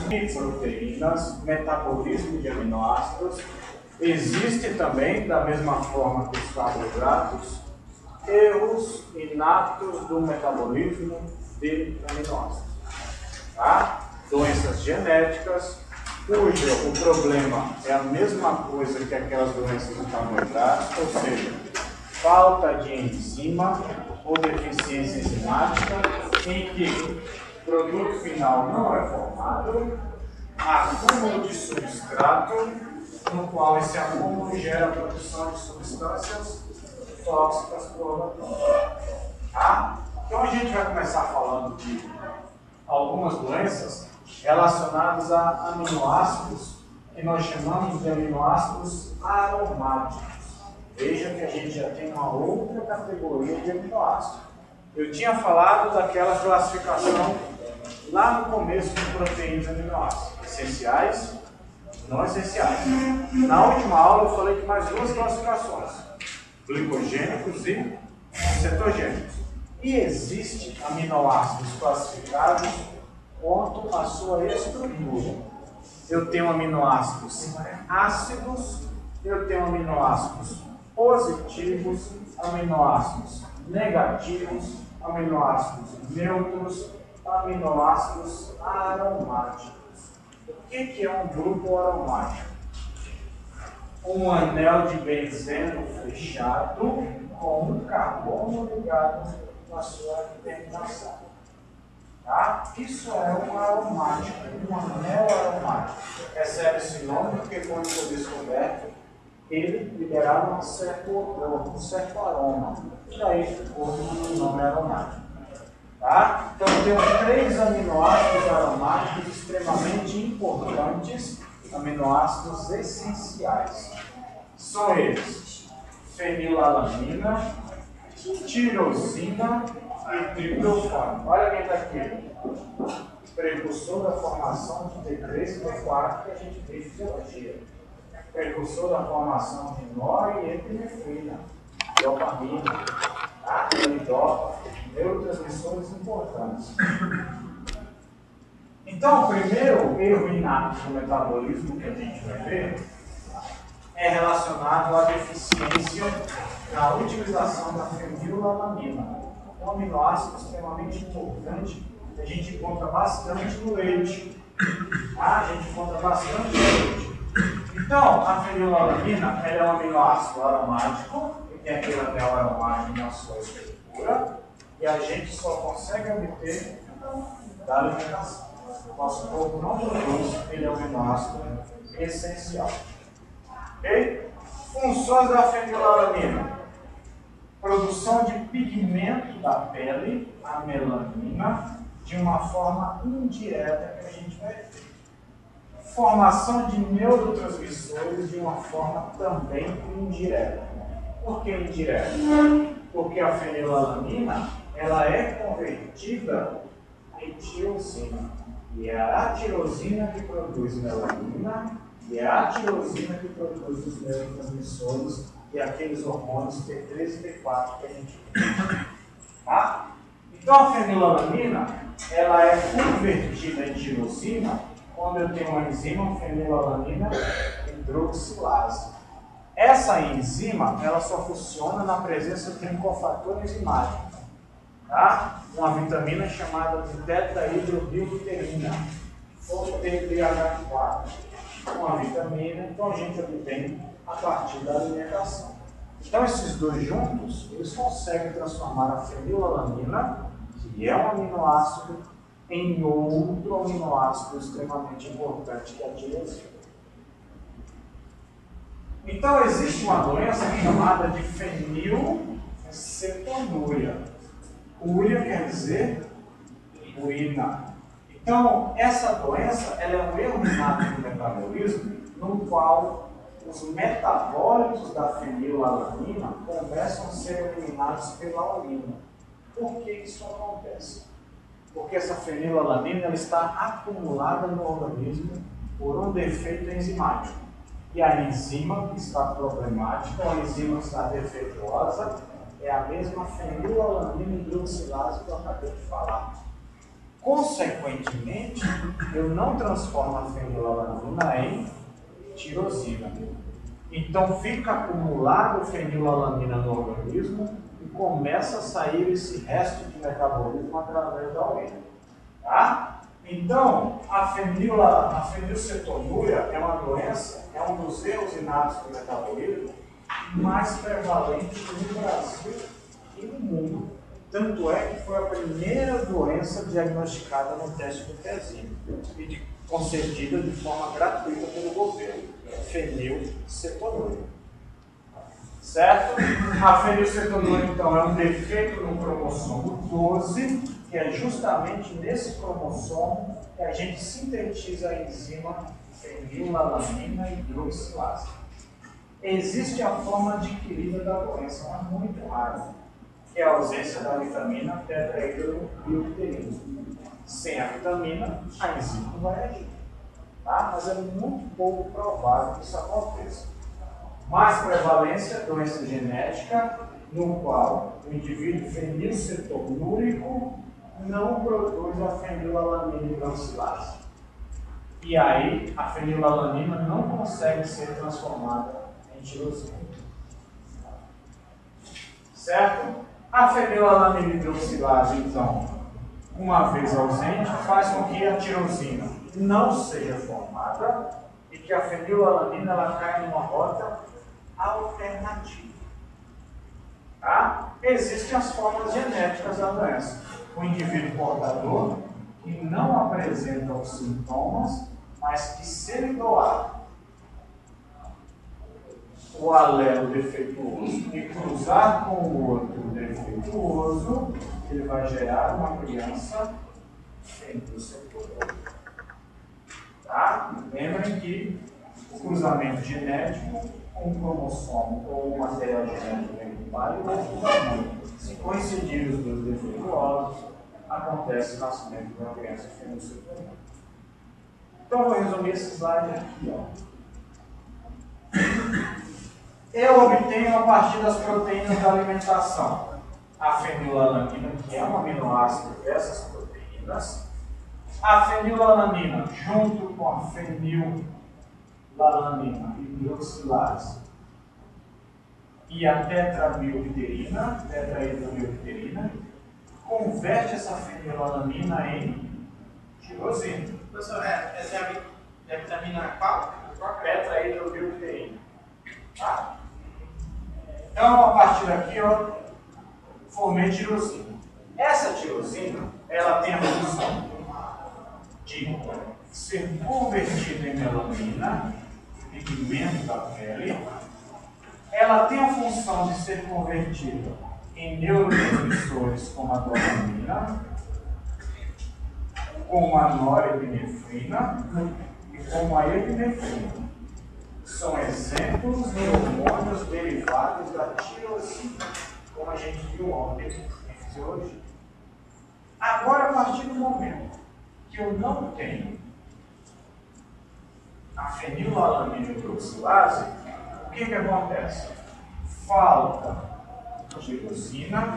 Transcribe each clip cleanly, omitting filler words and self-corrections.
de proteínas, metabolismo de aminoácidos. Existe também, da mesma forma que os carboidratos, erros inatos do metabolismo de aminoácidos. Tá? Doenças genéticas, cujo o problema é a mesma coisa que aquelas doenças de carboidratos, ou seja, falta de enzima ou deficiência enzimática, em que o produto final não é formado, acúmulo de substrato, no qual esse acúmulo gera a produção de substâncias tóxicas para o organismo. Tá? Então a gente vai começar falando de algumas doenças relacionadas a aminoácidos que nós chamamos de aminoácidos aromáticos. Veja que a gente já tem uma outra categoria de aminoácidos. Eu tinha falado daquela classificação lá no começo de proteínas e aminoácidos, essenciais, não essenciais. Na última aula eu falei de mais duas classificações, glicogênicos e cetogênicos. E existe aminoácidos classificados quanto à sua estrutura. Eu tenho aminoácidos ácidos, eu tenho aminoácidos positivos, aminoácidos negativos, aminoácidos neutros, aminoácidos aromáticos. O que é um grupo aromático? Um anel de benzeno fechado com um carbono ligado na sua terminação. Tá? Isso é um aromático, um anel aromático. Recebe esse nome porque quando foi descoberto, ele liberava um certo odor, um certo aroma. E daí ficou o nome aromático. Tá? Então temos 3 aminoácidos aromáticos extremamente importantes, aminoácidos essenciais. São eles: fenilalanina, tirosina e triptofano. Olha quem está aqui. Precursor da formação de T3 e T4 que a gente vê em fisiologia. Precursor da formação de norepinefrina, dopamina, anidófilo, neurotransmissores importantes. Então, o primeiro erro inato do metabolismo que a gente vai ver é relacionado à deficiência na utilização da fenilalanina, um aminoácido extremamente importante que a gente encontra bastante no leite. A gente encontra bastante no leite. Então, a fenilalanina é um aminoácido aromático, que tem aquele anel aromático na sua estrutura, e a gente só consegue obter da alimentação. Nosso corpo não produz, ele é um aminoácido essencial. Okay? Funções da fenilalanina: produção de pigmento da pele, a melanina, de uma forma indireta que a gente vai ver. Formação de neurotransmissores de uma forma também indireta. Por que indireta? Porque a fenilalanina ela é convertida em tirosina. E é a tirosina que produz melanina, e é a tirosina que produz os neurotransmissores e aqueles hormônios T3 e T4 que a gente vê. Tá? Então a fenilalanina ela é convertida em tirosina quando eu tenho uma enzima fenilalanina hidroxilase. Essa enzima ela só funciona na presença de um cofator enzimático, tá? Uma vitamina chamada de tetrahidrobibuterina, ou TBH4. Uma vitamina, então a gente obtém a partir da alimentação. Então esses dois juntos, eles conseguem transformar a fenilalanina, que é um aminoácido, em outro aminoácido extremamente importante que é a tirosina. Então existe uma doença chamada de fenilcetonúria. Úria quer dizer urina. Então essa doença ela é um erro inato do metabolismo, no qual os metabólitos da fenilalanina começam a ser eliminados pela urina. Por que isso acontece? Porque essa fenilalanina ela está acumulada no organismo por um defeito enzimático. E a enzima que está problemática, ou a enzima que está defeituosa, é a mesma fenilalanina hidroxilase que eu acabei de falar. Consequentemente, eu não transformo a fenilalanina em tirosina. Então fica acumulado fenilalanina no organismo e começa a sair esse resto de metabolismo através da urina. Tá? Então, a fenilcetonúria é uma doença, é um dos erros inatos do metabolismo mais prevalente no Brasil e no mundo. Tanto é que foi a primeira doença diagnosticada no teste do pezinho e concedida de forma gratuita pelo governo, fenilcetonúria. Certo? A fenilcetonúria, então, é um defeito no cromossomo 12, que é justamente nesse cromossomo que a gente sintetiza a enzima fenilalanina hidroxilase. Existe a forma adquirida da doença, mas muito rara, que é a ausência da vitamina tetrahidrobiopterina. Sem a vitamina, a enzima não vai agir. Tá? Mas é muito pouco provável que isso aconteça. Mais prevalência, doença genética, no qual o indivíduo fenilcetonúrico não produz a fenilalanina hidroxilase. E aí, a fenilalanina não consegue ser transformada em tirosina. Certo? A fenilalanina hidroxilase, então, uma vez ausente, faz com que a tirosina não seja formada e que a fenilalanina ela caia numa rota alternativa. Tá? Existem as formas genéticas da doença. O indivíduo portador que não apresenta os sintomas, mas que se ele doar o alelo defeituoso e cruzar com o outro defeituoso, ele vai gerar uma criança fenilcetonúrica. Tá? Lembrem que o cruzamento genético com o cromossomo ou o material genético do pai ou do pai, se coincidirem os dois defeituosos, acontece o nascimento de uma criança fenilcetonúrica. Então, vou resumir esse slide aqui. Eu obtenho a partir das proteínas da alimentação a fenilalanina, que é um aminoácido dessas proteínas, a fenilalanina junto com a fenilalanina hidroxilase e a tetrahidrobiopterina, converte essa fenilalanina em tirosina. Professor, essa é a vitamina qual? Tetrahidrobiopterina. Tá? Então, a partir daqui, formei tirosina. Essa tirosina, ela tem a função de ser convertida em melanina, pigmento da pele. Ela tem a função de ser convertida em neurotransmissores como a dopamina, como a norepinefrina e como a epinefrina. São exemplos de hormônios derivados da tirosina, como a gente viu ontem em fisiologia. Agora, a partir do momento que eu não tenho a fenilalanina hidroxilase, o que acontece? Falta tirosina,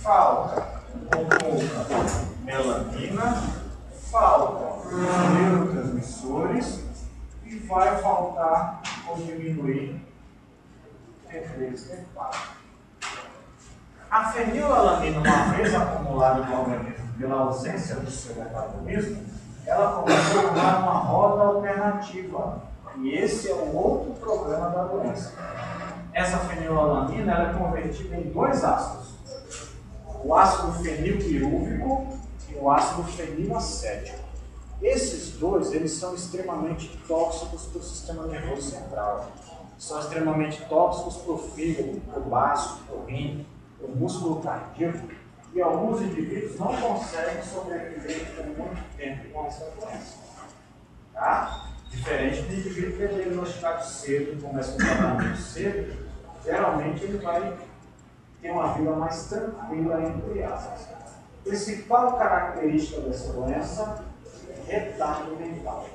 falta pouca melanina, falta neurotransmissores e vai faltar ou diminuir T3 e T4. A fenilalanina, uma vez acumulada no organismo pela ausência do seu metabolismo, ela começa a formar uma roda alternativa. E esse é o outro problema da doença. Essa fenilalanina ela é convertida em dois ácidos. O ácido fenilpirúvico e o ácido fenilacético. Esses dois, eles são extremamente tóxicos para o sistema nervoso central. São extremamente tóxicos para o fígado, para o baço, para o rim, para o músculo cardíaco. E alguns indivíduos não conseguem sobreviver por muito tempo com essa doença. Tá? Diferente do indivíduo que é diagnosticado cedo, começa um tratamento cedo, geralmente ele vai ter uma vida mais tranquila, entre aspas. A principal característica dessa doença é retardo mental.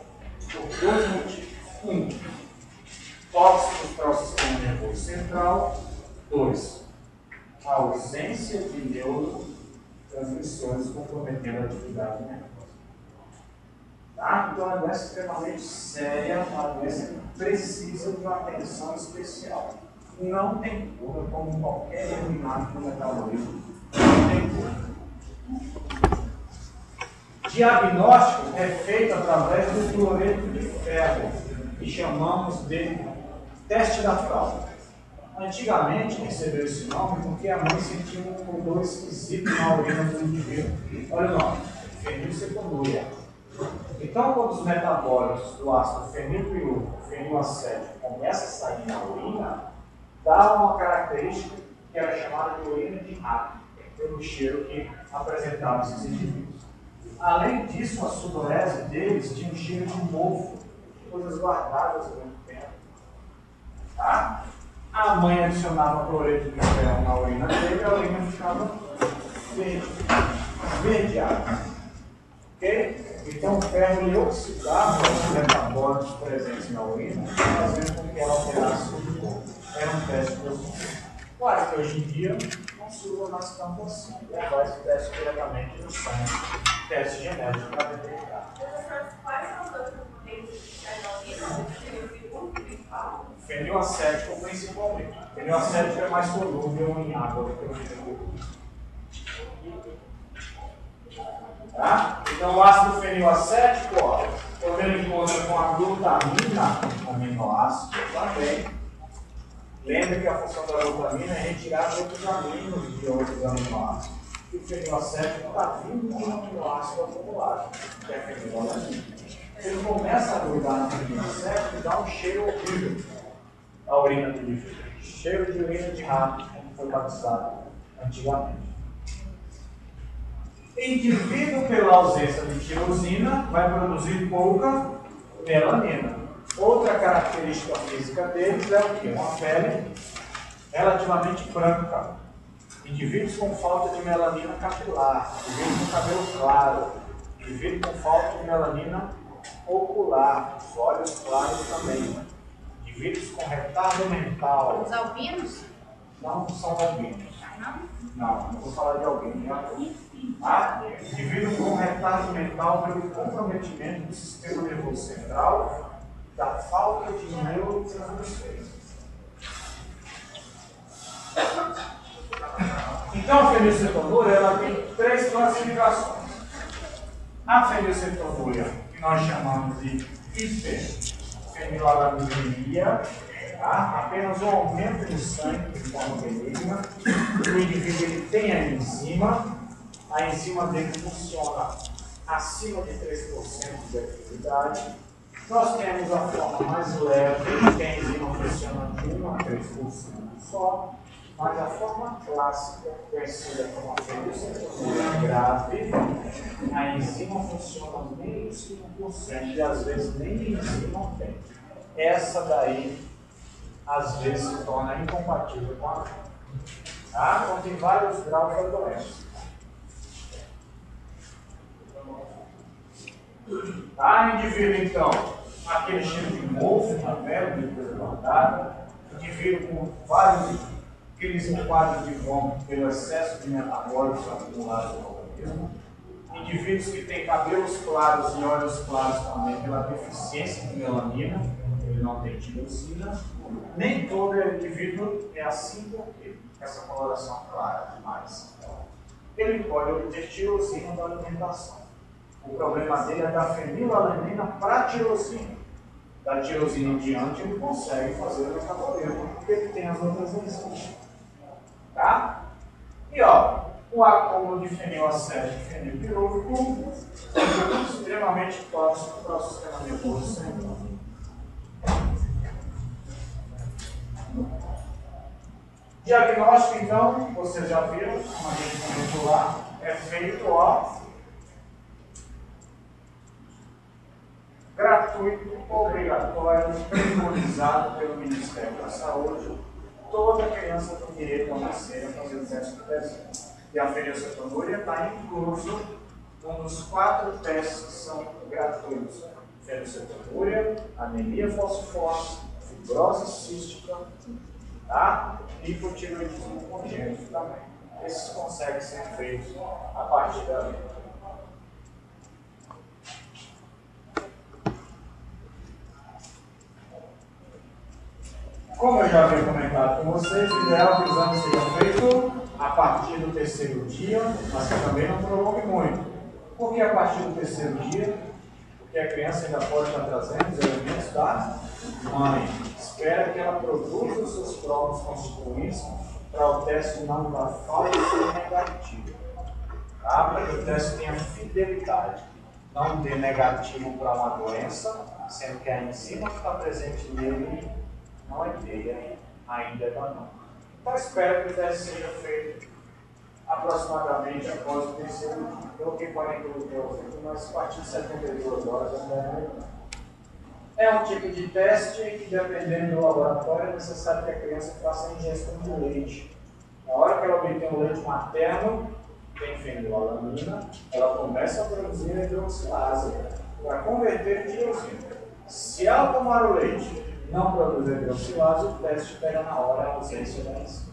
Por dois motivos. Um, tóxicos para o sistema nervoso central. Dois, a ausência de transmissores comprometendo a atividade nervosa. Tá? Então, é uma doença extremamente séria, uma doença que precisa de uma atenção especial. Não tem cura, como qualquer erro inato no metabolismo. Não tem cura. Diagnóstico é feito através do cloreto de ferro, que chamamos de teste da fralda. Antigamente recebeu esse nome porque a mãe sentia um odor esquisito na urina do indivíduo. Olha o nome, fenilcetonúria. Então, quando os metabólitos do ácido fenilpiruvo, fenilacético, começam a sair na urina, dá uma característica que era chamada de urina de rato, pelo cheiro que apresentavam esses indivíduos. Além disso, a sudorese deles tinha um cheiro de mofo, coisas guardadas há muito tempo. Tá? A mãe adicionava cloreto de ferro na urina dele e a urina ficava verde, esverdeada. Ok? Então o ferro ele oxidava os metabólitos presentes na urina, fazendo com que ela alterasse o corpo. Era um teste positivo. Claro que hoje em dia não se usa mais tanto assim. Levar esse teste diretamente no sangue, teste genético para detectar. Quais são os outros componentes da principal? Fenilacético principalmente. Fenilacético é mais solúvel em água do que o fenilpiruvo. Tá? Então o ácido fenilacético, ó, quando ele encontra com a glutamina, aminoácido também. Lembre que a função da glutamina é retirar outros aminos de outros aminoácidos. E o fenilacético está vindo de um aminoácido acumulado, que é a fenilalanina. Ele começa a grudar no fenilacético e dá um cheiro horrível à urina do indivíduo. Cheiro de urina de rato, como foi batizado antigamente. Indivíduo, pela ausência de tirosina, vai produzir pouca melanina. Outra característica física deles é o quê? Uma pele relativamente branca. Indivíduos com falta de melanina capilar, indivíduos com cabelo claro, indivíduos com falta de melanina ocular, os olhos claros também. Indivíduos com retardo mental. Os albinos? Não são albinos. Não vou falar de albino. Indivíduo com retardo mental pelo comprometimento do sistema nervoso central, da falta de neurotransmissores. Então a fenilcetonúria ela tem três classificações. A fenilcetonúria, que nós chamamos de hiperfenilalaminemia, tá? Apenas um aumento de sangue de forma benigna. O indivíduo ele tem a enzima dele funciona acima de 3% de atividade. Nós temos a forma mais leve, que a enzima funciona de 1 a 3% só, mas a forma clássica, conhecida como a fenilcetonúria grave, a enzima funciona menos que 1% e às vezes nem enzima tem. Essa daí, às vezes, se torna incompatível com a vida. Tá? Então tem vários graus da doença. Tá, indivíduo então, aquele cheiro de mofo na pele, depois guardada, indivíduo com vários quadros de vômito pelo excesso de metabólicos acumulados no organismo, indivíduos que têm cabelos claros e olhos claros também pela deficiência de melanina, ele não tem tirosina, nem todo indivíduo é assim porque essa coloração clara demais. Ele pode obter tirosina da alimentação. O problema dele é da fenilalanina para a tirosina. Da tirosina em diante ele consegue fazer o metabolismo, porque ele tem as outras enzimas. Tá? E ó, o acúmulo de fenilacético e fenilpiruvo é extremamente tóxico para o sistema nervoso central. Diagnóstico, então, vocês já viram, como a gente comentou lá, é feito gratuito, obrigatório, preconizado pelo Ministério da Saúde. Toda criança tem direito ao nascer a fazer o teste do pezinho. E a fenilcetonúria está incluso um dos 4 testes que são gratuitos. Fenilcetonúria, anemia falciforme, fibrose cística, tá? E hipotireoidismo congênito também. esses conseguem ser feitos a partir dali. Como eu já havia comentado com vocês, o ideal é que o exame seja feito a partir do terceiro dia, mas que também não prolongue muito. Por que a partir do terceiro dia? Porque a criança ainda pode estar trazendo os elementos da mãe. Espera que ela produza os seus próprios constituintes para o teste não dar falta e negativo. Tá? Para que o teste tenha fidelidade. Não dê negativo para uma doença, sendo que a enzima que está presente nele não é dele, ainda é da mãe. Então espero que o teste seja feito aproximadamente após o terceiro dia. Eu coloquei 48 horas aqui, mas a partir de 72 horas é um tipo de teste que, dependendo do laboratório, é necessário que a criança faça a ingestão de leite. Na hora que ela obtém o leite materno, tem fenilalanina, ela começa a produzir a hidroxilase para converter em tirosina. Se ela tomar o leite e não produzir a hidroxilase, o teste pega na hora a ausência da enzima.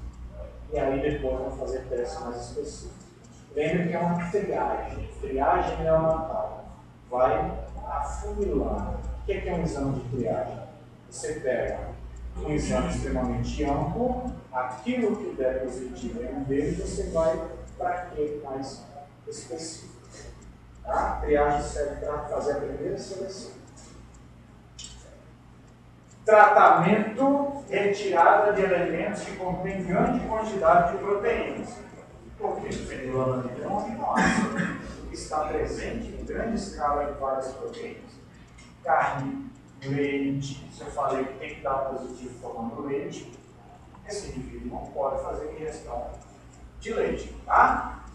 E aí depois vão fazer testes mais específicos. Lembre que é uma triagem. Triagem neonatal. Vai afunilando. O que é um exame de triagem? Você pega um exame extremamente amplo, aquilo que der positivo em um deles, você vai para aquele mais específico. Tá? A triagem serve para fazer a primeira seleção. Tratamento, retirada de elementos que contêm grande quantidade de proteínas. Por quê? O fenilalanina é um aminoácido que está presente em grande escala de várias proteínas. Carne, leite, se eu falei que tem que dar positivo tomando leite, esse indivíduo não pode fazer ingestão de leite, tá?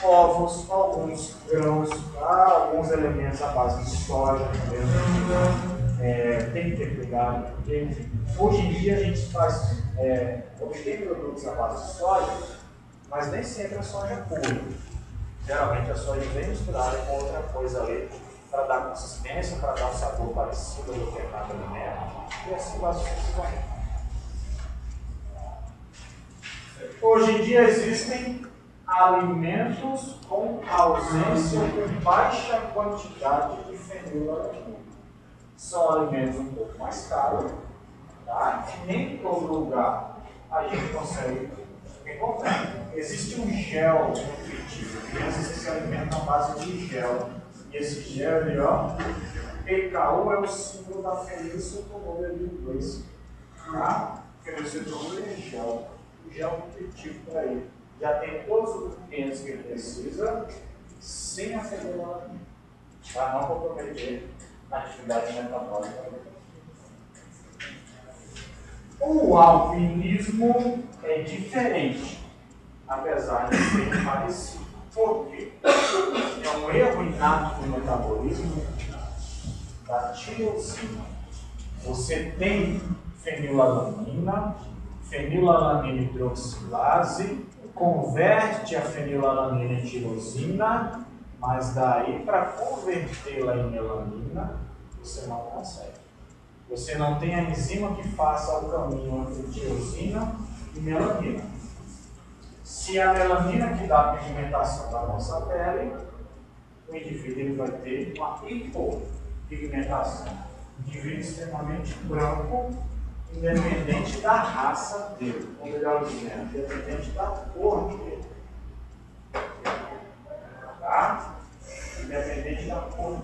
Ovos, alguns grãos, tá? Alguns elementos à base de soja também. Tem que ter cuidado, porque hoje em dia a gente faz, obtém produtos à base de soja, mas nem sempre a soja pura. Geralmente a soja vem misturada com outra coisa ali, para dar consistência, para dar um sabor parecido ao determinado alimento, e assim vai sucessivamente. Hoje em dia existem alimentos com ausência ou com baixa quantidade de fenilalanina. São alimentos um pouco mais caros, tá? Nem em todo lugar a gente consegue encontrar. Existe um gel nutritivo, crianças se alimentam à base de gel. E esse gel ali, ó, PKU é o símbolo da fenilcetonúria em inglês. Tá? Fenilcetonúria é gel. O gel nutritivo para ele. Já tem todos os nutrientes que ele precisa, sem a fenilalanina, para não comprometer a atividade metabólica. O alpinismo é diferente, apesar de ser parecido. Por quê? É um erro inato no metabolismo da tirosina. Você tem fenilalanina, fenilalanina hidroxilase, converte a fenilalanina em tirosina, mas daí para convertê-la em melanina, você não consegue. Você não tem a enzima que faça o caminho entre tirosina e melanina. Se a melanina que dá a pigmentação da nossa pele, o indivíduo ele vai ter uma hipopigmentação. Indivíduo extremamente branco, independente da raça dele, ou melhor dizendo, independente da cor dele. Tá? Independente da cor.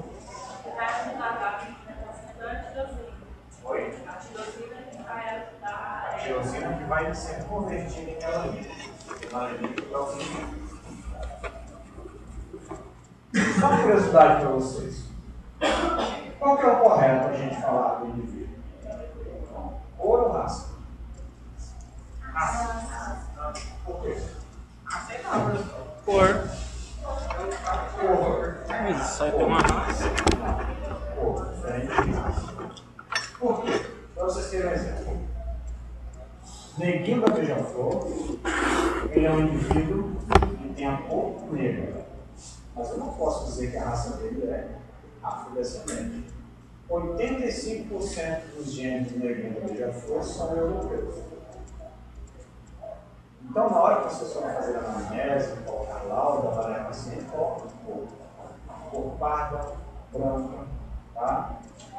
Oi? A tirosina que vai ajudar. A tirosina que vai ser convertida em melanina. Só uma curiosidade para vocês. Qual que é o correto para a gente falar do indivíduo? Cor ou raça? Raça. Por quê? Cor. Cor. Mas isso aí tem uma raça. Cor. Diferente de raça. Por quê? Para vocês terem um exemplo. Neguinho da beija-flor, ele é um indivíduo que tem a cor negra. Mas eu não posso dizer que a raça dele é afrodescendente. 85% dos genes do neguinho da beija-flor são europeus. Então, na hora que vocês forem fazer a anamnese, colocar laudo, avaliar o paciente, coloca cor parda, branca, tá?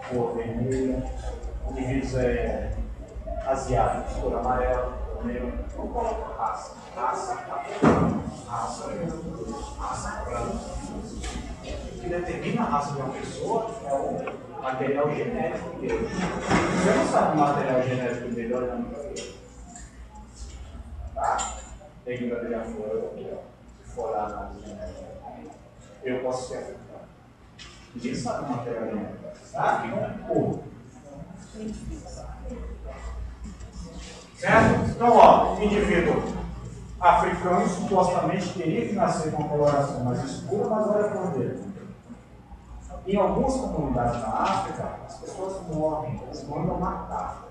Cor vermelha, indivíduos asiáticos, cor amarela, cor negra, não coloca raça. Raça branca. O que determina a raça de uma pessoa é o material genético dele. Você não sabe o material genético dele olhando para ele. Tá? Tem que material fora, se for lá na análise genética. Eu posso ser africano. Ninguém sabe o material genético. Sabe? Cor. Certo? Então, ó, o indivíduo africano supostamente teria que nascer com uma coloração mais escura, mas olha a cor dele. Em algumas comunidades na África, as pessoas morrem, eles mandam matar.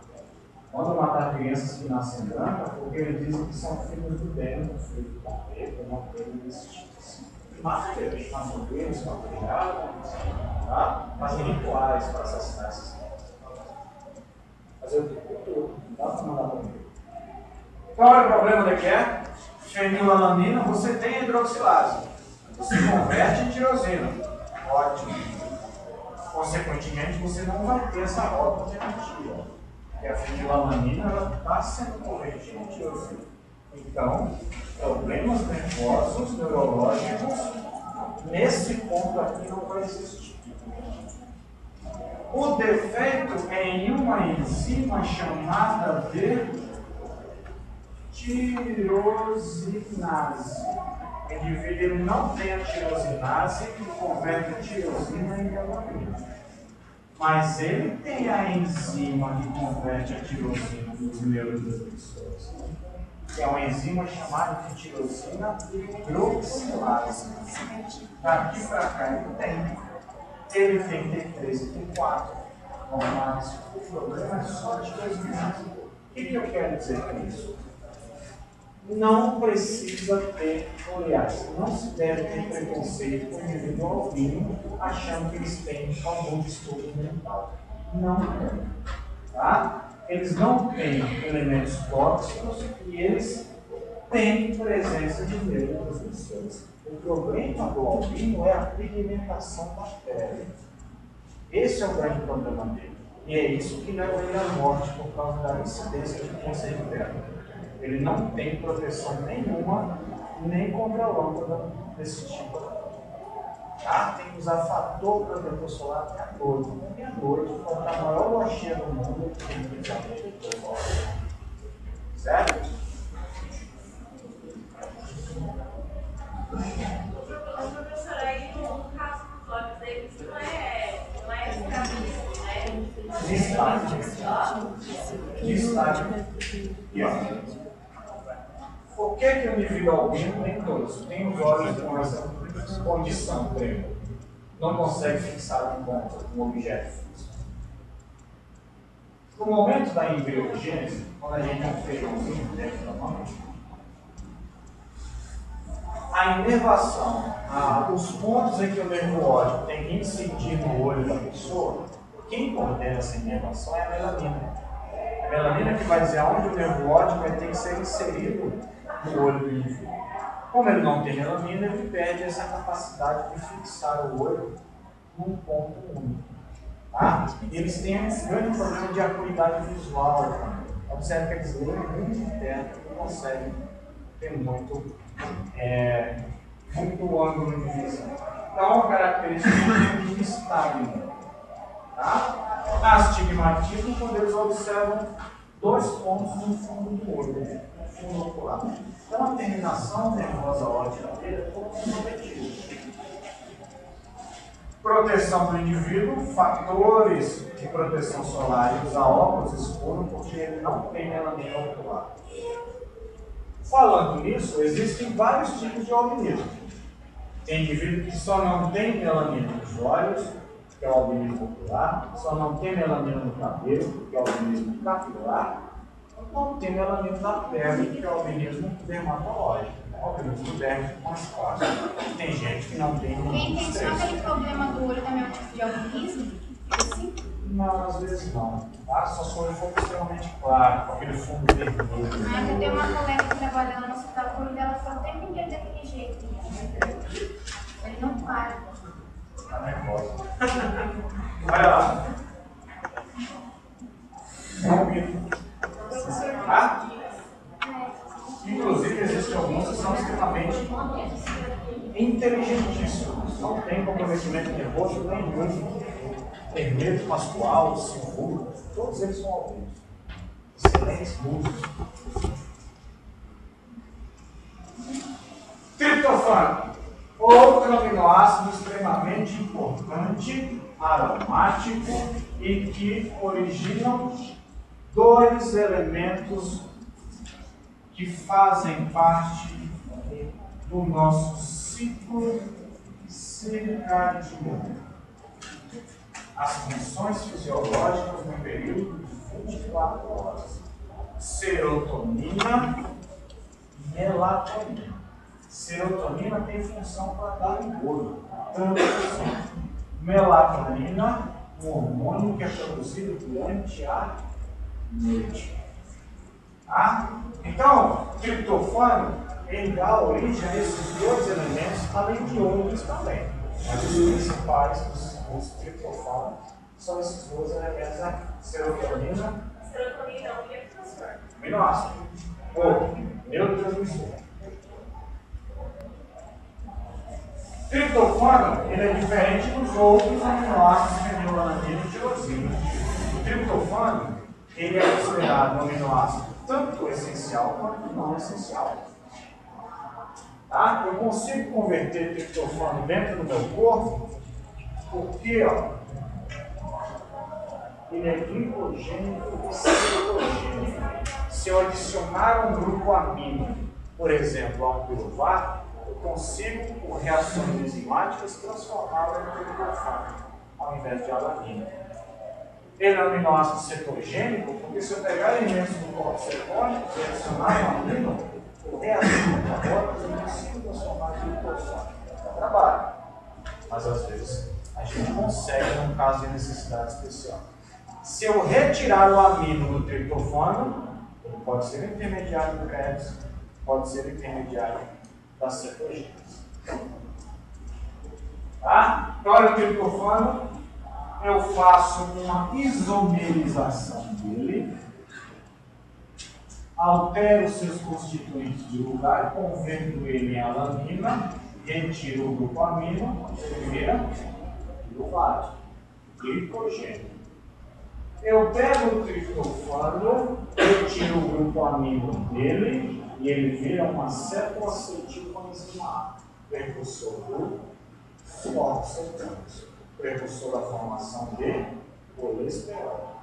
Mandam matar crianças que nascem brancas porque eles dizem que são filhos do dentro, filhos do capeta, uma coisa desse tipo assim. Matam eles, matam eles, tá? Fazem rituais para assassinar esses crianças. Fazer o tempo não dá para mandar morrer. Qual é o problema de que é? Fenilalanina, você tem hidroxilase. Você converte em tirosina. Ótimo. Consequentemente, você não vai ter essa rota alternativa. Porque a fenilalanina está sendo convertida em tirosina. Então, problemas nervosos, neurológicos, nesse ponto aqui não vai existir. O defeito é em uma enzima chamada de tirosinase. O indivíduo não tem a tirosinase que converte a tirosina em melanina. Mas ele tem a enzima que converte a tirosina nos neurotransmissores. Que é uma enzima chamada de tirosina hidroxilase. Daqui para cá ele tem. Ele tem T3 e T4. Mas o problema é só a tirosinase. O que eu quero dizer com isso? Não precisa ter, aliás, não se deve ter preconceito com o indivíduo albino achando que eles têm algum distúrbio mental. Não tem. Tá? Eles não têm elementos tóxicos e eles têm presença de neurotransmissores. O problema do albino é a pigmentação da pele. Esse é o grande problema dele. E é isso que leva ele à morte por causa da incidência de câncer de pele. Ele não tem proteção nenhuma, nem contra a lâmpada desse tipo. Tá? Tem que usar fator protetor solar até a noite. Até meia-noite, quando está a maior lua cheia do mundo, tem que usar protetor solar. Certo? Professora, aí no caso dos olhos deles não é estrabismo, né? Destaque. E ó. Por que o indivíduo albino tem todos? Tem os olhos com essa condição, por exemplo. Não consegue fixar um ponto, um objeto fixo. No momento da embriogênese, quando a gente tem um feijãozinho dentro da mão, a inervação, os pontos em que o nervo óptico tem que incidir no olho da pessoa, quem coordena essa inervação é a melanina. A melanina que vai dizer aonde o nervo óptico vai ter que ser inserido no olho do indivíduo. Como ele não tem melanina, ele perde essa capacidade de fixar o olho num ponto único. Tá? Eles têm um grande problema de acuidade visual também. Observe que eles leem muito interno, não conseguem ter muito ângulo de visão. Então, uma característica de estágio. Tá? Astigmatismo, quando eles observam dois pontos no fundo do olho, no fundo ocular. Então, a terminação nervosa óptica dele é comprometida. Proteção do indivíduo, fatores de proteção solar e usar óculos escuros porque ele não tem melanina ocular. Falando nisso, existem vários tipos de albinismo. Tem indivíduo que só não tem melanina nos olhos, que é o albinismo ocular, só não tem melanina no cabelo, que é o albinismo capilar, não tem melanina na pele, que é o albinismo dermatológico, o albinismo dérmico mais fácil. Tem gente que não tem Quem tem só aquele problema do olho também é um tipo de albinismo? Assim? Não, às vezes não. Tá? Só se for extremamente claro, com aquele fundo vermelho. Mas eu tenho uma colega que trabalha lá no hospital, o dela só tem que daquele jeito. Ele não para. Tá nervosa. Olha lá. Tá? Inclusive, existem alguns que são extremamente inteligentíssimos. Não tem comprometimento nervoso nenhum. Hermeto, Pascoal, Silvio, todos eles são alunos. Excelentes músicos. Triptofano. Outro aminoácido extremamente importante, aromático e que originam dois elementos que fazem parte do nosso ciclo circadiano. As funções fisiológicas no período de 24 horas. Serotonina e melatonina. Serotonina tem função para dar vigor. Tanto assim, melatonina, um hormônio que é produzido durante a noite. Tá? Então, o triptofano ele dá origem a esses dois elementos, além de outros também. Mas os principais dos triptofanos são esses dois elementos aqui. Serotonina. Serotonina é o que, professor? Aminoácido. Ou neurotransmissor. Triptofano ele é diferente dos outros aminoácidos fenilalanina e tirosina. O triptofano ele é considerado um aminoácido tanto essencial quanto não essencial. Tá? Eu consigo converter triptofano dentro do meu corpo porque ele é glicogênico e cetogênico. Se eu adicionar um grupo amino, por exemplo, a um piruvato, eu consigo, por reações enzimáticas, transformá-lo em triptofano, ao invés de alanina. Ele é um aminoácido cetogênico, porque se eu pegar elementos do corpo cetônico e adicionar um amino, por reação metabólica, eu consigo transformar em triptofano. É trabalho. Mas às vezes a gente consegue num caso de necessidade especial. Se eu retirar o amino do triptofano, ele pode ser intermediário do Krebs, pode ser intermediário da cetogênese. Tá? Para o triptofano, eu faço uma isomerização dele, altero seus constituintes de lugar, converto ele em alanina, retiro o grupo amino, ele vira piruvato, glicogênio. Eu pego o triptofano, retiro o grupo amino dele e ele vira uma cetoacetilcoenzima, precursor do fosfetranço, precursor da formação de colesterol.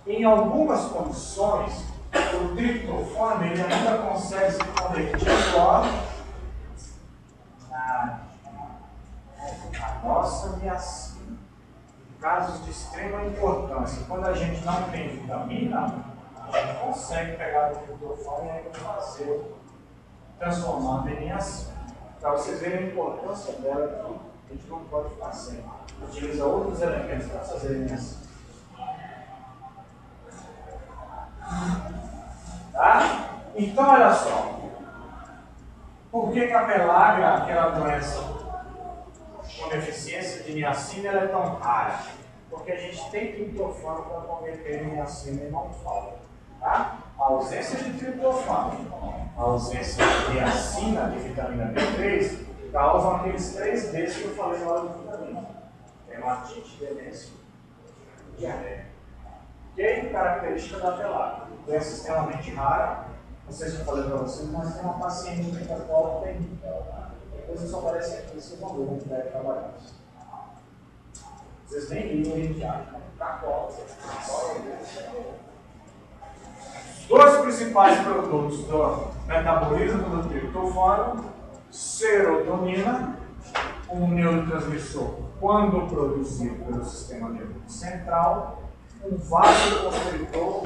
Em algumas condições, o triptofano ele ainda consegue se convertir a nossa niacina. Em casos de extrema importância, quando a gente não tem vitamina, a gente consegue pegar o triptofano e ainda fazer, transformando em niacina. Para vocês verem a importância dela aqui, a gente não pode ficar sem. Utiliza outros elementos para fazer niacina. Tá? Então, olha só. Por que a pelágra, aquela doença com deficiência de niacina, ela é tão rara? Porque a gente tem triptofano para converter em niacina e não falta. Tá? A ausência de triptofano, a ausência de niacina, de vitamina B3, causam aqueles 3 Ds que eu falei na hora do vitamina: hematite, demência e diarreia. Que característica da pelágra? Doença extremamente rara. Não sei se eu falei para vocês, mas tem uma paciente que tem tem. Depois isso aparece aqui, vocês vão ver onde deve trabalhar. Vocês nem viram a gente acha, Dois principais produtos do metabolismo do triptofano: serotonina, um neurotransmissor quando produzido pelo sistema nervoso central, um vasoconstritor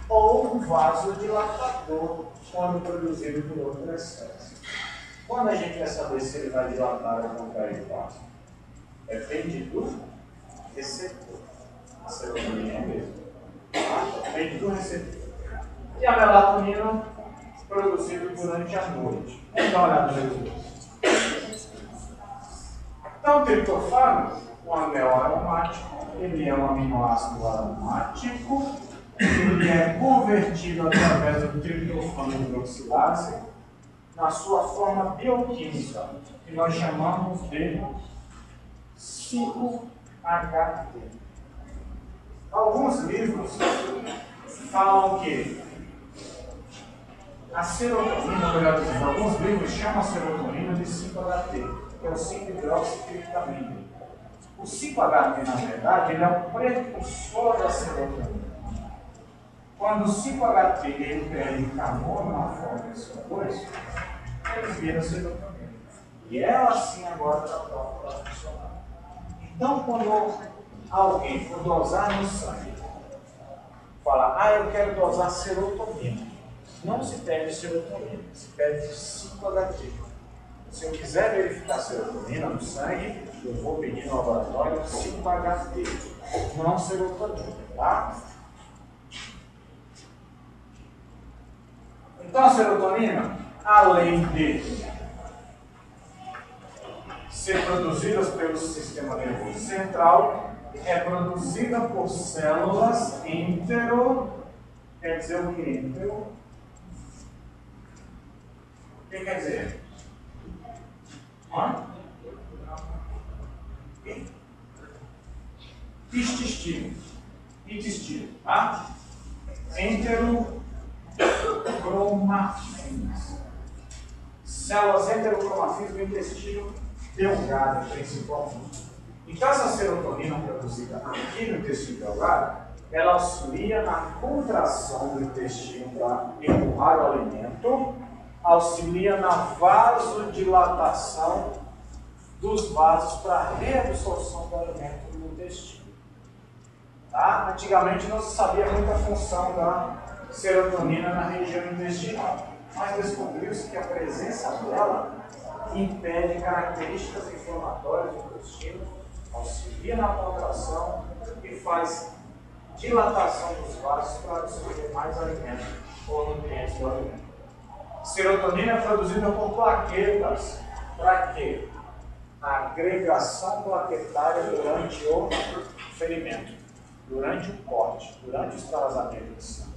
ou um vasodilatador quando produzido por outras células. Quando a gente quer saber se ele vai dilatar ou contrair o vaso? Depende do receptor. A serotonina é mesmo. Tá? Vem do receptor. E a melatonina produzida durante a noite. Vamos dar uma olhada nos dois. Então, o triptofano, o anel aromático, ele é um aminoácido aromático, ele é convertido através do triptofano hidroxilase na sua forma bioquímica, que nós chamamos de 5-HT. Alguns livros falam que a serotonina, melhor dizendo, alguns livros chamam a serotonina de 5-HT, que é o 5-hidroxitriptamina. O 5-HT, na verdade, ele é um precursor da serotonina. Quando o 5-HT ele perde carbono na forma de CO2, ele vira serotonina. E ela sim agora está pronta para funcionar. Então, quando alguém for dosar no sangue, fala, eu quero dosar serotonina. Não se pede serotonina, se pede 5-HT. Se eu quiser verificar serotonina no sangue, eu vou pedir no laboratório 5-HT, não serotonina, tá? Então a serotonina, além de ser produzida pelo sistema nervoso central, é produzida por células quer dizer o que? O que quer dizer? Intestino, tá? Enterocromatíneas. Células enterocromatíneas do intestino delgado, principalmente. Então, essa serotonina produzida aqui no intestino delgado, ela auxilia na contração do intestino para empurrar o alimento, auxilia na vasodilatação dos vasos para a reabsorção do alimento no intestino. Tá? Antigamente não se sabia muito a função da serotonina na região intestinal, mas descobriu-se que a presença dela impede características inflamatórias do intestino, auxilia na contração e faz dilatação dos vasos para absorver mais alimento ou nutrientes do alimento. Serotonina é produzida por plaquetas. Para quê? A agregação plaquetária durante o ferimento, durante o corte, durante o extravasamento de sangue.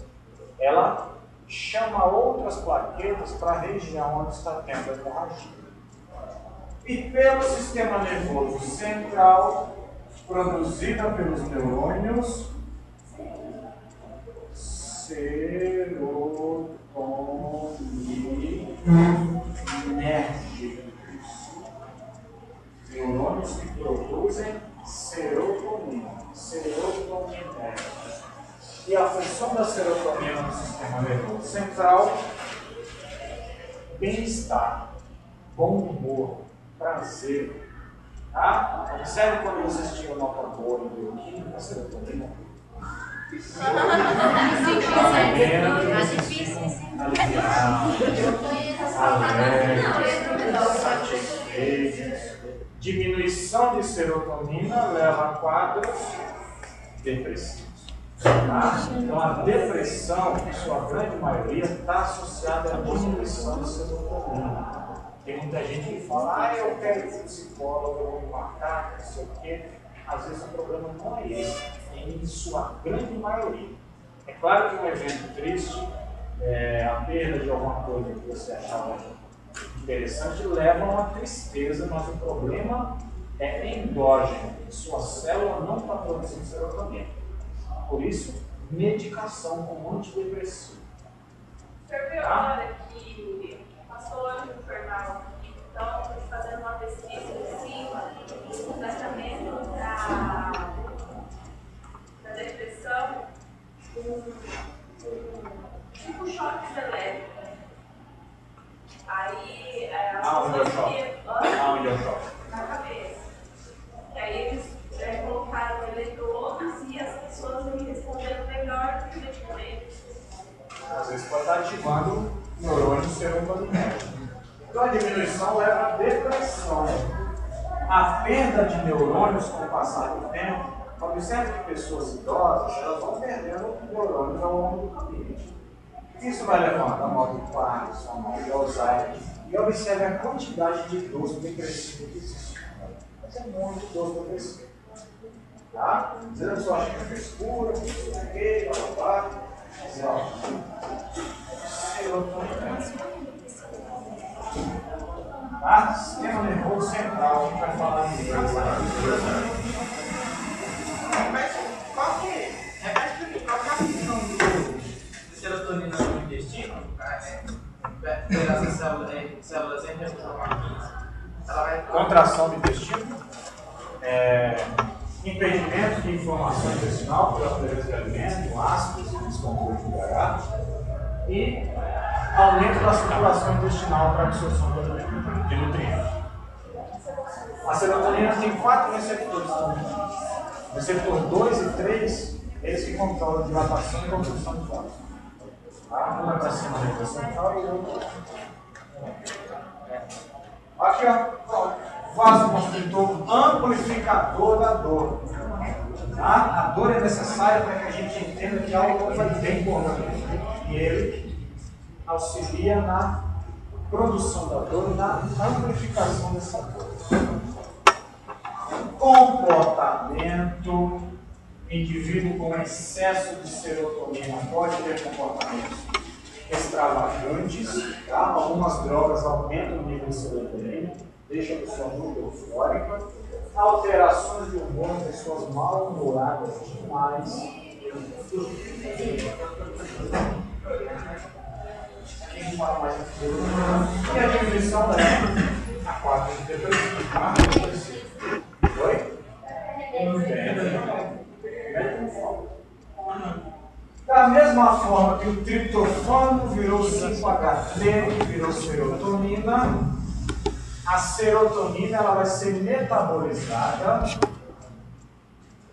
Ela chama outras plaquetas para a região onde está tendo a hemorragia. E pelo sistema nervoso central, produzida pelos neurônios serotoninérgicos. Neurônios que produzem serotonina, serotoninérgicos. E a função da serotonina no sistema nervoso central, bem-estar, bom humor, prazer. Tá? Observe quando vocês tinham nota boa em bioquímica, serotonina. Diminuição de serotonina leva a quadros depressivos. Tá? Então a depressão, em sua grande maioria, está associada à diminuição de serotonina. Tem muita gente que fala, eu quero ir para o psicólogo, eu vou me marcar, não sei o quê. Às vezes o problema não é esse, em sua grande maioria. É claro que um evento triste, a perda de alguma coisa que você achava interessante, leva a uma tristeza, mas o problema é endógeno. Sua célula não está produzindo serotonina. Por isso, medicação como antidepressivo. Você viu agora que passou hoje no jornal, então, fazendo uma pesquisa em cima do tratamento da depressão, tipo choques elétricos. Aí, Onde é o choque? na cabeça. E aí eles colocaram eletrodos e as pessoas responderam melhor do que o medicamento. Às vezes pode estar ativando neurônios serotoninérgicos. Então a diminuição leva à depressão. A perda de neurônios com o passar do tempo Observe que pessoas idosas elas vão perdendo neurônios ao longo do caminho. Isso vai levando a mal de Parkinson, a mal de Alzheimer. E observe a quantidade de idoso decrescido que existe. Mas é muito idoso decrescido. Tá? Você só acha que é frescura, que isso é gay, blá blá blá. Mas ó, tá? Sistema nervoso central, a gente vai falar em inglês. Mas qual que é? Repete pra mim, qual que é a função de serotonina no intestino? Pelas células endoplasmáticas. Ela vai... Contração do intestino, impedimento de inflamação intestinal pela presença de alimento, ácidos e descontrole de pH, e aumento da circulação intestinal para absorção de nutrientes. A serotonina tem 4 receptores também. Receptor 2 e 3, eles que controlam a dilatação e construção de vasos. Tá? Um é para cima da região central e o outro. Aqui, ó, vasoconstritor amplificador da dor. Tá? A dor é necessária para que a gente entenda que algo vai bem com o organismo. E ele auxilia na produção da dor e na amplificação dessa dor. Comportamento. Indivíduo com excesso de serotonina pode ter comportamentos extravagantes, tá? Algumas drogas aumentam o nível de serotonina, deixam a pessoa muito eufórica, alterações de humor, pessoas mal-humoradas demais. Quem fala mais aqui? E a definição é a 4 de depressivo. Oi? Não tem. Da mesma forma que o triptofano virou 5-HT, virou serotonina, a serotonina ela vai ser metabolizada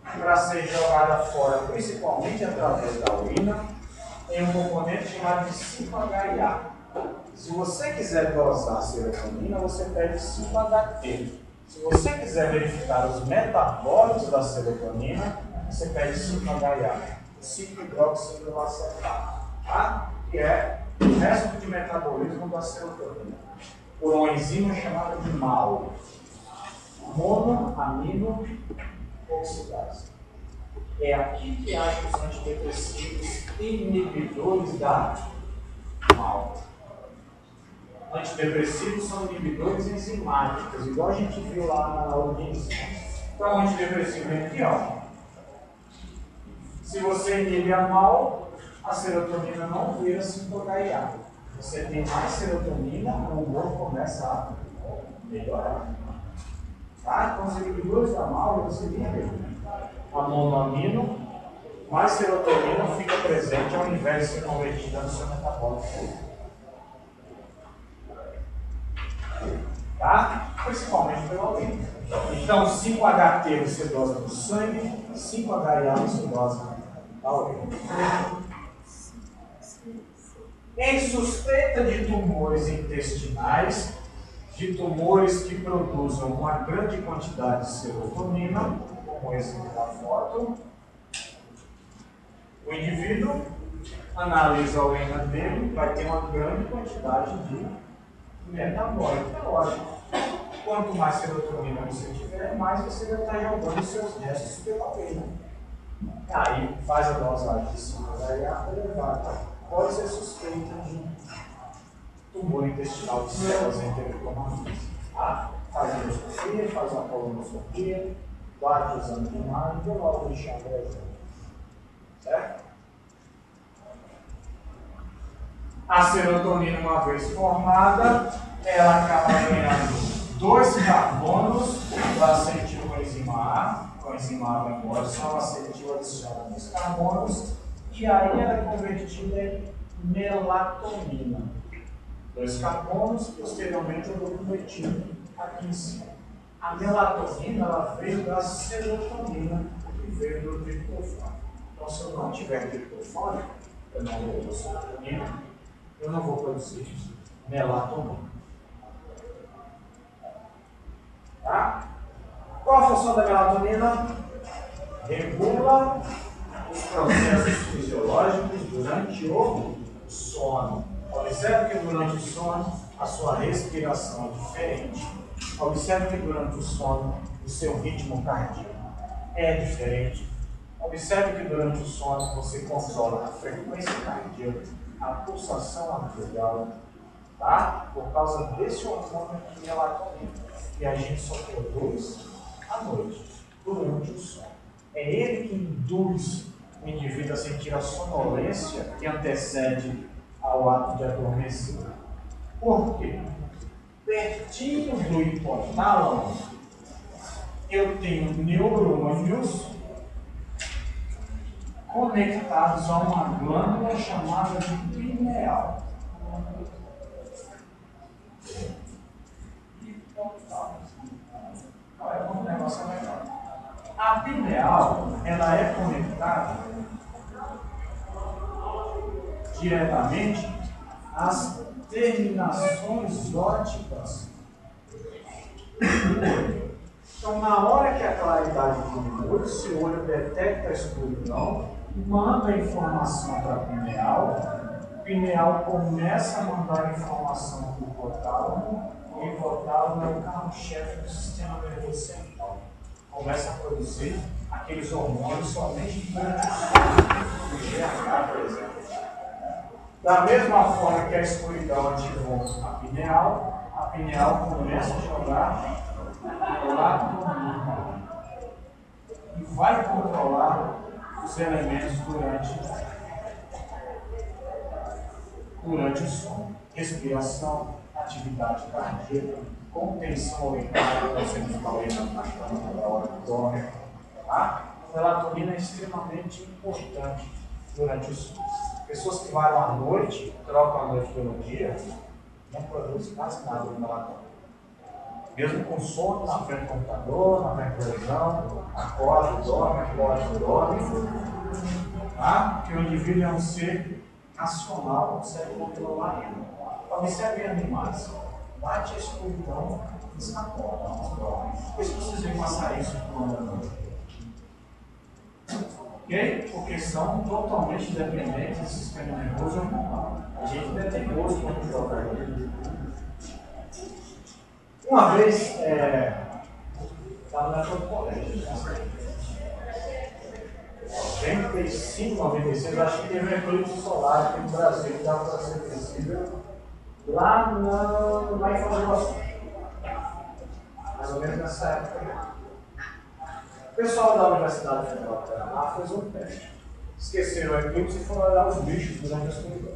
para ser jogada fora, principalmente através da urina, em um componente chamado de 5-HIA. Se você quiser dosar a serotonina, você pede 5-HT. Se você quiser verificar os metabólitos da serotonina, você pede 5-HIA, 5-hidroxiacetato, tá? Que é o resto de metabolismo da serotonina, por uma enzima chamada de MAO, monoamino oxidase. É aqui que acham os antidepressivos inibidores da MAO. Antidepressivos são inibidores enzimáticos, igual a gente viu lá na aula de ensino. Então, o antidepressivo vem aqui, ó. Se você inibe a MAO, a serotonina não vira 5-HIA. Você tem mais serotonina, o humor começa a melhorar. Tá? Então, os inibidores da MAO, você inibem a monoamino, mais serotonina fica presente ao invés de ser convertida no seu metabólico. Tá? Principalmente pela urina. Então, 5-HT você dosa no sangue, 5-HIA você dosa na urina. Em suspeita de tumores intestinais, de tumores que produzam uma grande quantidade de serotonina, como esse da foto, o indivíduo analisa a urina dele, vai ter uma grande quantidade de metabólico. É lógico. Quanto mais serotonina você tiver, mais você vai estar jogando os seus restos pela urina. Aí faz a dosagem de 5-HIA elevada. Pode ser suspeita de tumor intestinal de células enterocromatistas. Tá? Faz a endoscopia, faz uma colonoscopia, bate o exame de imagem e coloca o chão do exame. Certo? A serotonina, uma vez formada, ela acaba ganhando 2 carbonos da acetilcoenzima A. A coenzima A vai embora, só a acetil adiciona 2 carbonos. E aí ela é convertida em melatonina. 2 carbonos, posteriormente eu vou convertindo aqui em cima. A melatonina ela veio da serotonina e veio do triptofano. Então, se eu não tiver triptofano, eu não vou produzir serotonina, eu não vou produzir melatonina. Tá? Qual a função da melatonina? regula os processos fisiológicos durante o sono. Observe que durante o sono a sua respiração é diferente. Observe que durante o sono o seu ritmo cardíaco é diferente. Observe que durante o sono você controla a frequência cardíaca, a pulsação arterial, tá? Por causa desse hormônio de melatonina. E a gente só produz à noite, durante o sono. É ele que induz o indivíduo a sentir a sonolência que antecede ao ato de adormecer. Por quê? Pertinho do hipotálamo, eu tenho neurônios conectados a uma glândula chamada de pineal. Olha como o negócio é melhor. A pineal, ela é conectada diretamente às terminações ópticas. Então, na hora que a claridade diminui, o seu olho detecta a escuridão, manda a informação para a pineal começa a mandar a informação para o hipotálamo, o hipotálamo é o carro-chefe do sistema nervoso central. Começa a produzir aqueles hormônios somente durante o sono, o GH, por exemplo. Da mesma forma que a escuridão ativou a pineal começa a jogar melatonina e vai controlar os elementos durante o sono. Respiração, atividade cardíaca, contenção urinária, por exemplo, na cama, na hora que dorme. A melatonina é extremamente importante durante o sono. Pessoas que vão à noite, trocam a noite pelo dia, não produzem quase nada de melatonina. Mesmo com sono, na frente do computador, na frente da televisão, acorda, dorme. Tá? Porque o indivíduo é um ser racional, consegue controlar ele. Observe animais. Bate a escuridão, escapou. Por isso vocês vêm passar isso por uma noite. Ok? Porque são totalmente dependentes do sistema nervoso hormonal. A gente é teimoso quando joga ele. Uma vez, estava na época do colégio, 95, 96, acho que teve um eclipse solar aqui no Brasil, que dava para ser visível lá em Foz do Iguaçu. Mais ou menos nessa época. O pessoal da Universidade Federal do Paraná fez um teste. Esqueceram o eclipse e foram olhar os bichos durante a escuridão.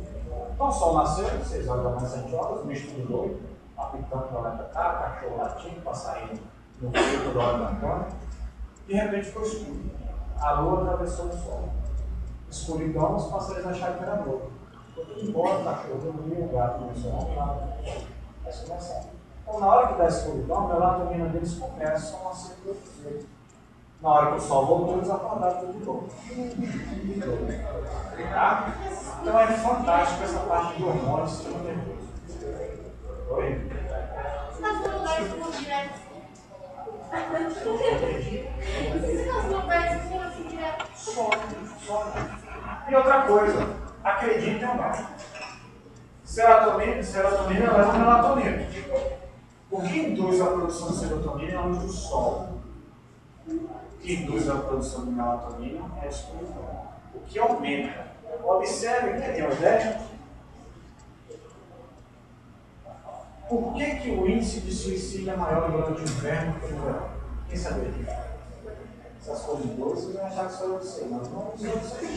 Então o sol nasceu, 6 horas da manhã, 7 horas, o bicho tudo doido, apitando para lá e para cá, cachorro latindo, passarinho no fio toda hora da cama. De repente ficou escuro. A lua atravessou o sol. Escuridão, os passarinhos acharam que era lua. Ficou tudo embora, o cachorro dormiu, o gato começou a roncar. Vai começar. Então, na hora que dá escuridão, a melatonina deles começa a ser produzida. Na hora que o sol voltou, eles acordaram tudo de novo. Tá? Então é fantástico essa parte de hormônios do sistema nervoso. Oi? Você está falando da escuridão direto? Você está falando da escuridão direto? Sono. E outra coisa, acreditem ou não. Serotonina leva melatonina. O que induz a produção de serotonina é a luz do sol. O que induz a produção de melatonina é a escuridão. O que aumenta. Observe que tem uma ideia. Por que o índice de suicídio é maior durante o inverno que no verão? Quem sabia disso? Essas coisas boas vocês vão achar que só eu sei, mas não sou eu sei.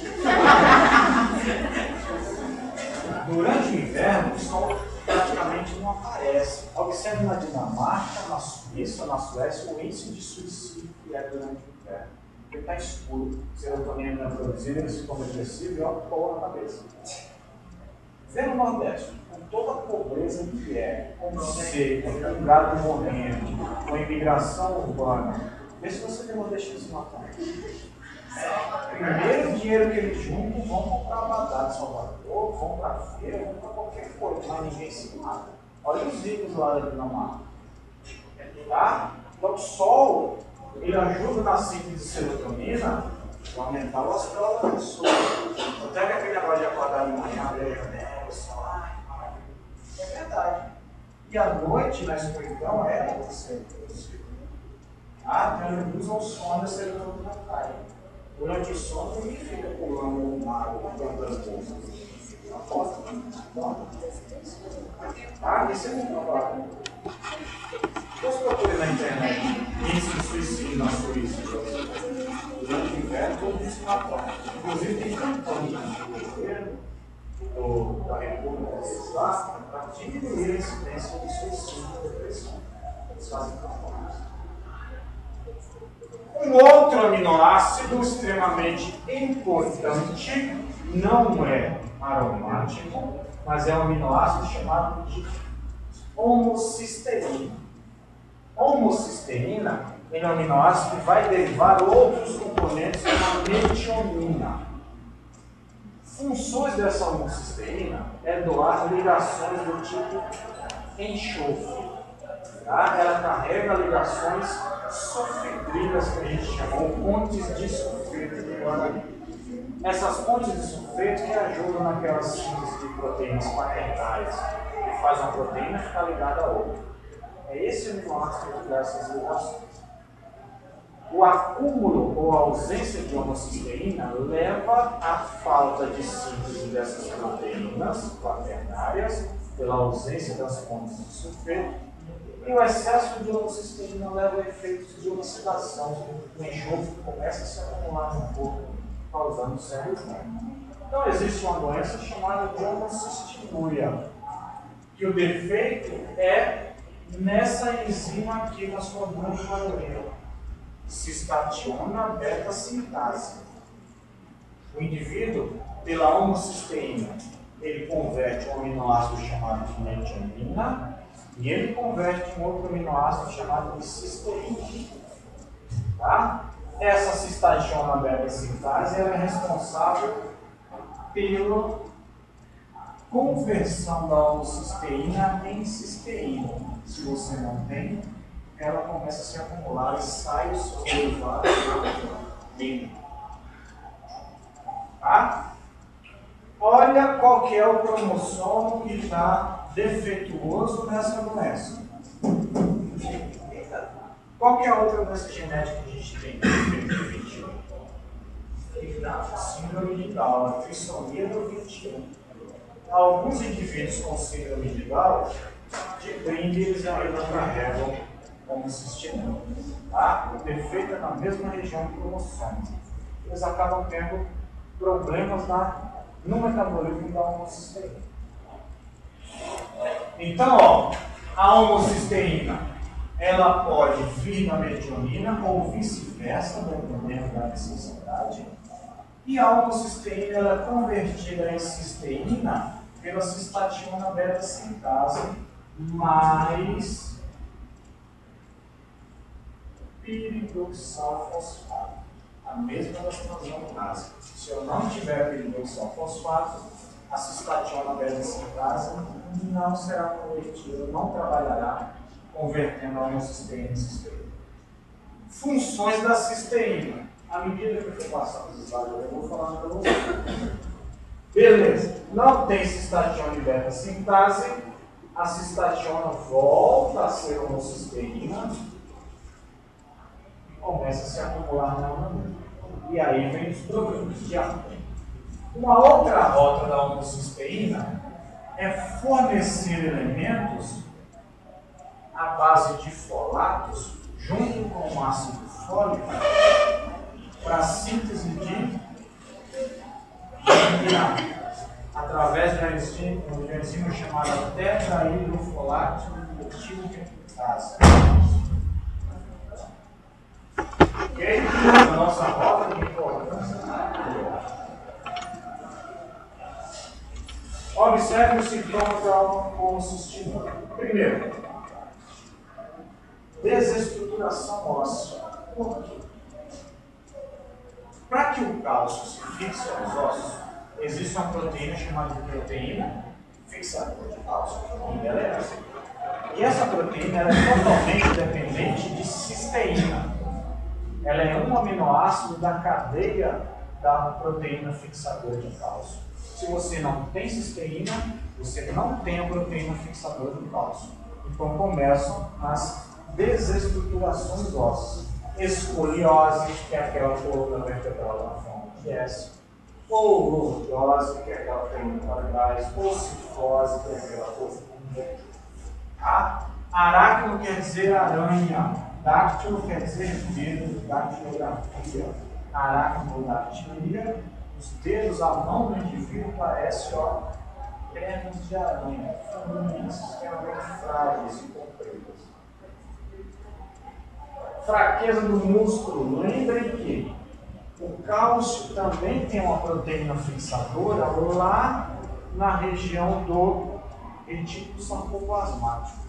Durante o inverno, o sol praticamente não aparece. Observe na Dinamarca, na Suíça, na Suécia, o índice de suicídio que é durante o inverno. Porque está escuro, serotonina não é produzida, eles ficam depressivos e ó, pô na cabeça. Vê no Nordeste, com toda a pobreza que é, com seca, com gado morrendo, com imigração urbana, vê se você tem nordestino se matando. Primeiro o dinheiro que eles juntam, vão comprar badá de Salvador, vão para a feira, vão para qualquer coisa, mas ninguém se mata. Olha os ricos lá da Dinamarca. Tá? Então o sol ele ajuda na síntese de serotonina para aumentar o astral da pessoa. Até que aquele negócio de acordar de manhã, ver a janela, o sol, é verdade. E à noite, na escuridão, é você. Então ele usa o som da serotonina cai. Durante o sono, ninguém fica pulando no mar ou plantando bolsas. Não pode. Isso é muito trabalho. Depois procure na internet. Índice de suicídio na Suíça. Durante o inverno, todo isso na praia. Inclusive, tem campanha do governo, da República deles lá, para diminuir a incidência de suicídio e depressão. Eles fazem campanhas. Um outro aminoácido extremamente importante, não é aromático, mas é um aminoácido chamado de homocisteína. Homocisteína é um aminoácido que vai derivar outros componentes como a metionina. Funções dessa homocisteína é doar ligações do tipo enxofre. Tá? Ela carrega ligações sulfidrilas, que a gente chamou pontes de sulfeto de Guarani. Essas pontes de sulfeto que ajudam naquelas síntese de proteínas quaternárias, que faz uma proteína ficar ligada a outra. É esse aminoácido que dá essas ligações. O acúmulo ou a ausência de homocisteína leva à falta de síntese dessas proteínas quaternárias, pela ausência das pontes de sulfeto. E o excesso de homocisteína leva a efeitos de oxidação. O enxofre começa a se acumular no corpo, causando sérios danos. Então existe uma doença chamada de homocistinuria, que o defeito é nessa enzima aqui na sua grande maioria, cistationa beta-sintase. O indivíduo, pela homocisteína, ele converte um aminoácido chamado de metionina e ele converte um outro aminoácido chamado de cisteína. Tá? Essa cistationa beta-sintase é responsável pela conversão da homocisteína em cisteína. Se você não tem, ela começa a se acumular e sai o seu derivado dele. Tá? Olha qual que é o cromossomo que está defeituoso nessa doença. Qual que é a outra doença genética que a gente tem? Síndrome de Down, a trissomia do 21. Alguns indivíduos com síndrome de Down, de brinde, eles ainda carregam homocisteína. Tá? O defeito é na mesma região do cromossomo. Eles acabam tendo problemas no metabolismo da homocisteína. Então, ó, a homocisteína, ela pode vir na metionina ou vice-versa, dependendo da necessidade. E a homocisteína ela é convertida em cisteína pela cistationa beta-sintase mais piridoxal-fosfato, a mesma das transaminases. Se eu não tiver piridoxal-fosfato, a cistationa beta-sintase não será convertida, não trabalhará convertendo a homocisteína em cisteína. Funções da cisteína. À medida que eu for passando os slides, eu vou falando para vocês. Beleza. Não tem cistationa e beta-sintase. A cistationa volta a ser homocisteína e começa a se acumular novamente. E aí vem os problemas de arco. Uma outra rota da homocisteína é fornecer elementos à base de folatos junto com o ácido fólico para a síntese de DNA através de uma enzima chamada tetrahidrofolato metilpeptidase. Ok? A nossa rota de importância. Observe os sintomas da homocisteína. Primeiro, desestruturação óssea. Por quê? Para que o cálcio se fixe aos ossos, existe uma proteína chamada de proteína fixadora de cálcio. O nome dela é essa. E essa proteína é totalmente dependente de cisteína. Ela é um aminoácido da cadeia da proteína fixadora de cálcio. Se você não tem cisteína, você não tem a proteína fixadora de cálcio. Então começam as desestruturações ósseas. Escoliose, que é aquela coluna vertebral na forma de S. Ou lordose, que é aquela coluna para trás. Ou cifose, que é aquela coluna. Tá? Arácnio quer dizer aranha. Dáctilo quer dizer dedo, dactilografia. Aracnodactilia. Os dedos, a mão do indivíduo parece, ó, pernas de aranha, folhinhas extremamente frágeis e compridas. Fraqueza do músculo. Lembrem que o cálcio também tem uma proteína fixadora lá na região do retículo sarcoplasmático.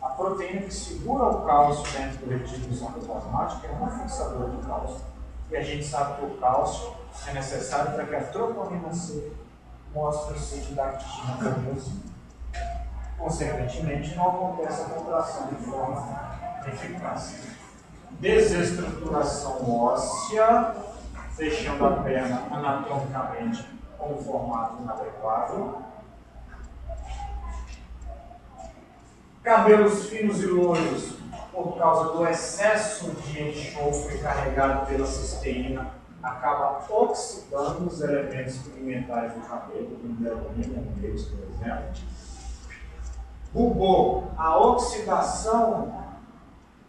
A proteína que segura o cálcio dentro do retículo sarcoplasmático é uma fixadora de cálcio. E a gente sabe que o cálcio é necessário para que a troponina C mostre o sítio da actina cardiosina. Consequentemente, não acontece a contração de forma eficaz. Desestruturação óssea, fechando a perna anatomicamente com um formato inadequado. Cabelos finos e loiros, por causa do excesso de enxofre carregado pela cisteína, acaba oxidando os elementos pigmentais do cabelo, como melanina, por exemplo. Rubor, a oxidação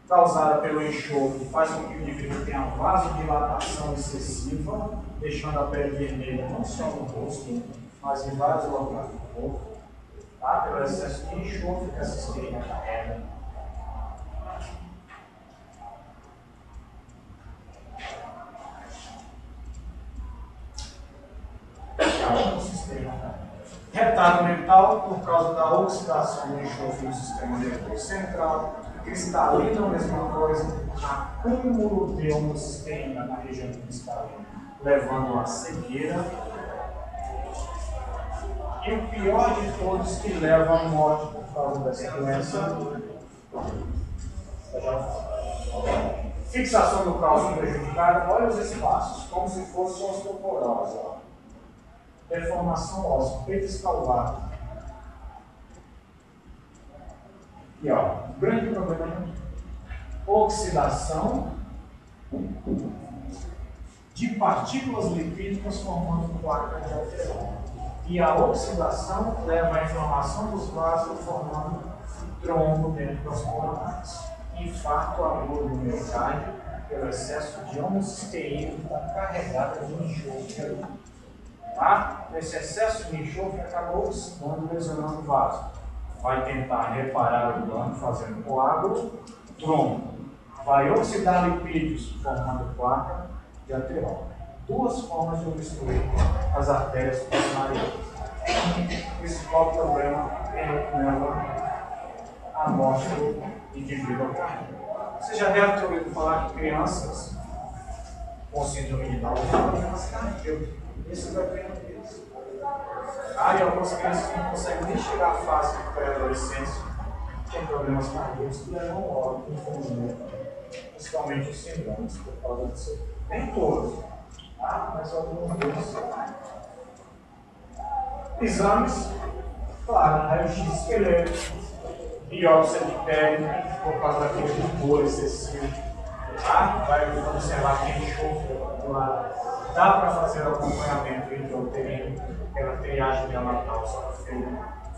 causada pelo enxofre faz com que o indivíduo tenha vasodilatação excessiva, deixando a pele vermelha não só no rosto, mas em vários locais do corpo, tá? Pelo excesso de enxofre que a cisteína carrega. Retardo mental por causa da oxidação do enxofre no sistema nervoso central. Cristalina, a mesma coisa, acúmulo de homocisteína na região cristalina, levando à cegueira. E o pior de todos, que leva à morte por causa dessa doença, fixação do cálcio prejudicada. Olha os espaços, como se fosse osteoporose. Deformação óssea, peito escalvado. E ó, o grande problema é oxidação de partículas lipídicas formando placa de ateroma. E a oxidação leva à inflamação dos vasos formando trombo dentro das coronárias. Infarto agudo do miocárdio pelo excesso de homocisteína que está carregada de enxofre. Tá? Esse excesso de enxofre acaba oxidando e lesionando o vaso. Vai tentar reparar o dano fazendo coágulo, trombo. Vai oxidar lipídios formando placa de ateroma. Duas formas de obstruir as artérias coronarianas. O principal problema é o que leva à morte do indivíduo cardíaco. Você já deve ter ouvido falar que crianças com síndrome de Down têm problemas cardíacos. Isso vai ter isso. E algumas crianças não conseguem nem chegar à fase de pré-adolescência, têm problemas cardíacos que levam ao óbito, infelizmente, principalmente os síndromes, por causa disso. Nem todos, tá? Mas alguns deles. Exames, claro, raio-x de esqueleto, biópsia de pele, por causa daquele tumor excessivo, tá? Vai observar que tem enxofre lá. Dá para fazer acompanhamento intrauterino, pela triagem neonatal, só que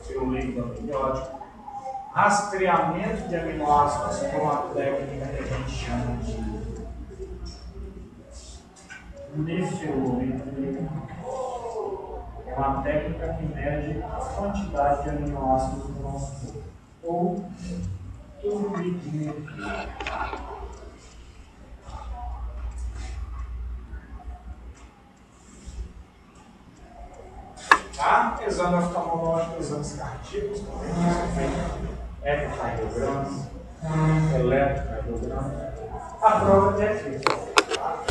feito o líquido amniótico. Rastreamento de aminoácidos com uma técnica que a gente chama de nefelometria. É uma técnica que mede a quantidade de aminoácidos no nosso corpo. Ou turbidimetria. Tá? Exame oftalmológico, exames cardíacos, ecocardiogramas, eletrocardiograma. A prova é feita. Tá?